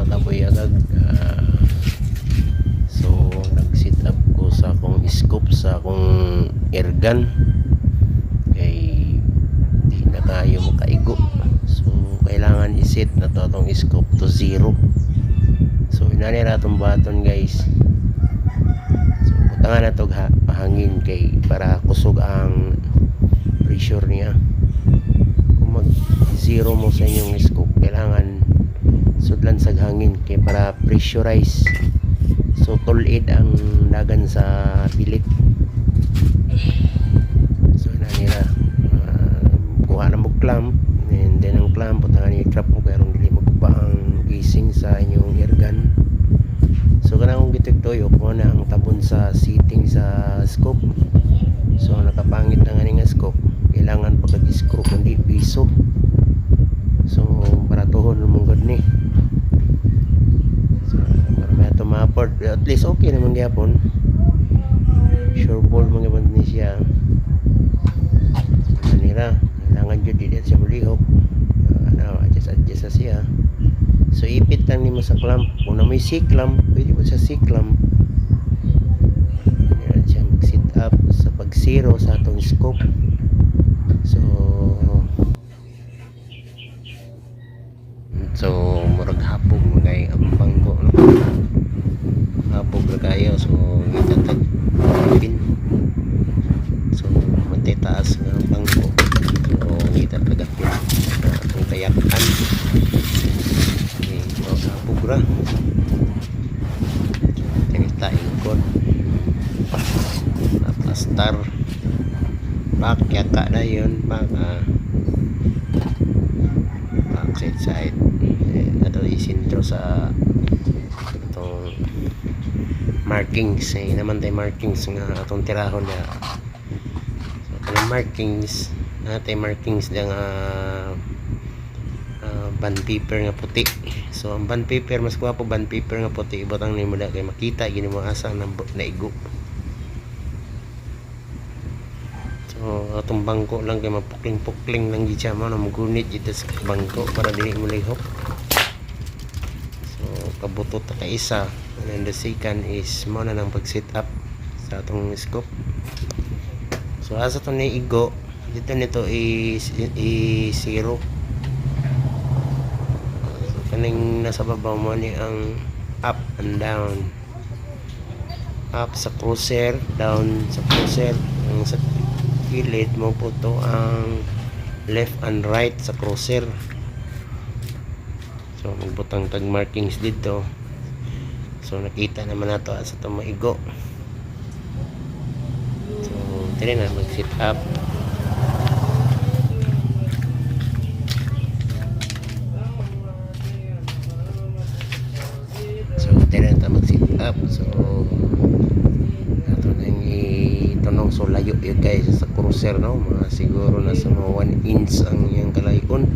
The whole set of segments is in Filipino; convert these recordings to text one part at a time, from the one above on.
mga kabuyagag. So nag-set up ko sa akong scope sa akong airgun kay di na tayo makaigo. So kailangan i-set na to atong scope to 0. So inanira itong button guys. So butangan na to hangin kay para kusog ang pressure niya. Kung mag 0 mo sa inyong scope, kailangan sudlan sa hangin kay para pressurize. So tulid ang dagan sa bilit. So nanira kuha na mo clamp, and then ang clamp butangan ni trap mo kay aron dili magkuba ang casing sa inyong airgun. So kanang gitigtoyo ko na ang tabon sa seating sa scope. So nakapangit na nga nga scope, kailangan pagka-screw kundi piso. So para tuhon naman gud ni. So para may ato ma-afford, at least okay naman gyapon. Sure ball mga gyapon ni siya. Kanira kailangan jud dili siya mulihok. Adjust siya. So ipit lang nimo sa clamp. Kung na may C-clamp, pwede mo sa C-clamp. Ayan siya mag-set up sa pag-zero sa atong scope. So murag hapog magay ang bangko, no? Hapog na kayo. So itatag pin. So matitaas nga ang bangko. So itatag pin atong kayakan. Pugra cerita ingkon naplastar pakya ka na yun pak side ato isintro sa itong markings naman tayo markings nga atong tirahon na. So itong markings natin markings lang band paper nga puti. So ang band paper mas gwapo band paper nga puti ibutang nimo da kay makita gini mo asa na naigo. So atong bangko lang kay mapukling-pukling lang gid siya mo na magunit ito sa bangko para dili mo lihok. So kabutot ta ka isa, and the second is mo na nang pag-set up sa atong scope. So asa to ni igo dito nito is 0. Kaning nasa babaw mo ni ang up and down. Up sa cruiser, down sa cruiser. Ang sa gilid mo po to ang left and right sa cruiser. So magbutang tag markings dito. So nakita naman nato sa to maigo. So tiri na mag-set up. Mag-set up. So ato nang itanong, so layo yun guys sa cruiser, no? Mga siguro nasa mga 1 inch ang iyang kalayon.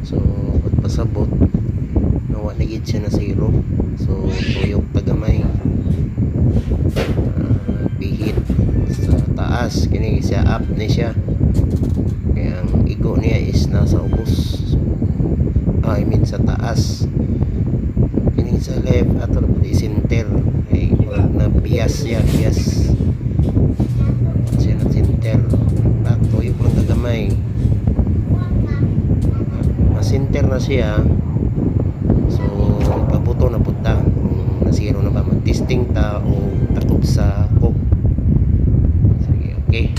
So pagpasabot nawa na gid siya na 0. So tuyok tagamay pihit sa taas kini siya up ni siya kaya ang igo niya is nasa ubos. So, I mean sa taas kini sa left ato na center ay na bias siya na center takto yung mga gagamay center na siya. So pabuto na punta na 0 na ba mag-testing ta o takob sa coke. Sige, okay.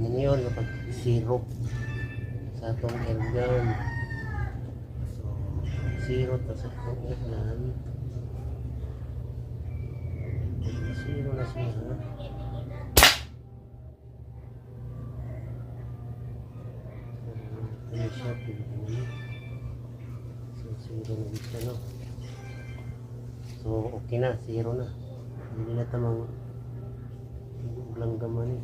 Ngayon kapag 0 sa atong airgun. So 0 ta sa atong airgun. 0 na siya. Ano siya pili. So 0 na siya, no? So okay na, 0 na. Hindi na tamang langgaman eh.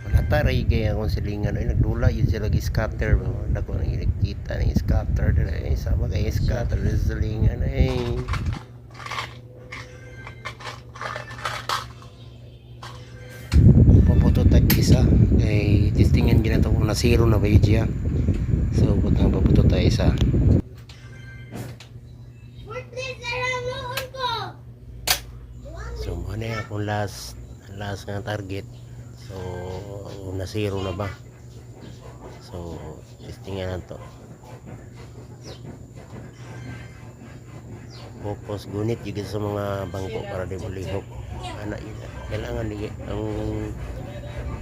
Wala taray kaya akong silingan ay nagdula yun sila scatter ba ako nang inikita ng scatter ay sama kay scatter sa silingan ay zero na ba yun siya. So butang pabuto tayo isa. So ano yan akong last nga target. So na zero na ba. So testingan na to. Focus gunit juga sa mga bangko para di mo lihok. Anak yun. Kailangan di ang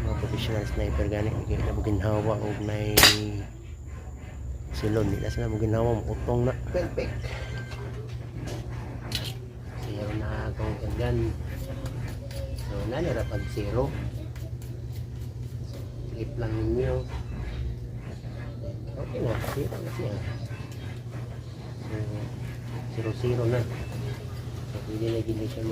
mga professional sniper gani di na buginhawa og nay silon di na sila buginhawa utong na perfect. Zero na akong gangan. So nanira pag zero. Flip lang ninyo. Okay na, zero na siya. So 0-0 na. So pwede na gini siya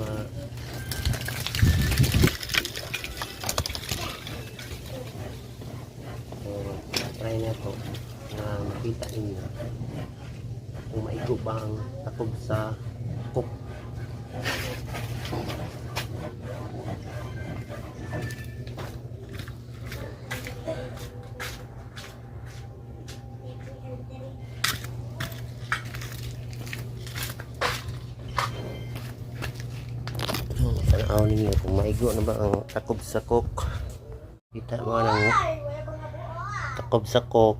so try na to na makita ninyo kung maigo ba ang takob sa cook. Tanaw ninyo kung maigo na ba ang takob sa cook. Kita mo ng takob sa cook.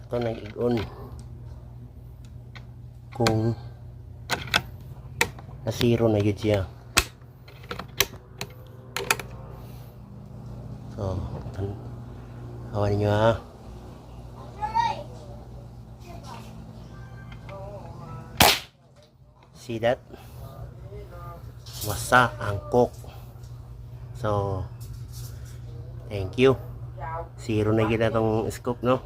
Ito nag-igon kung na zero na yun siya. So hawan ninyo ha. See that? Wasa ang cook. So thank you. Zero na gila tong scoop no.